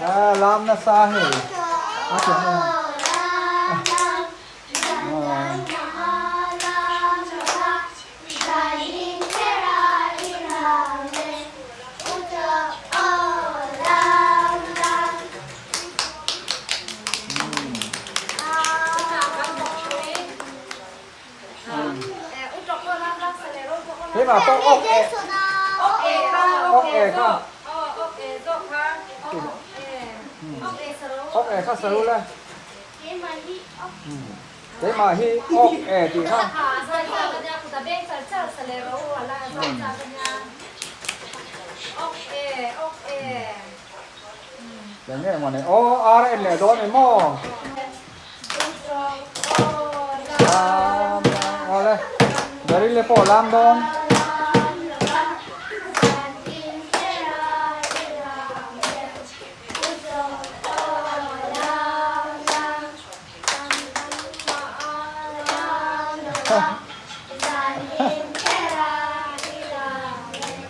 Lam na sahe. Thế mà có ốc ẹ. Ốc ẹ không? Ốc ẹ khác sấu lên. Thế mà hi ốc ẹ thì không? Để nghe mà này. Ô, đây là đó này mò. Đây. Dari lepo lam dong.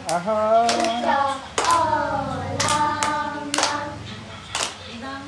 Aha.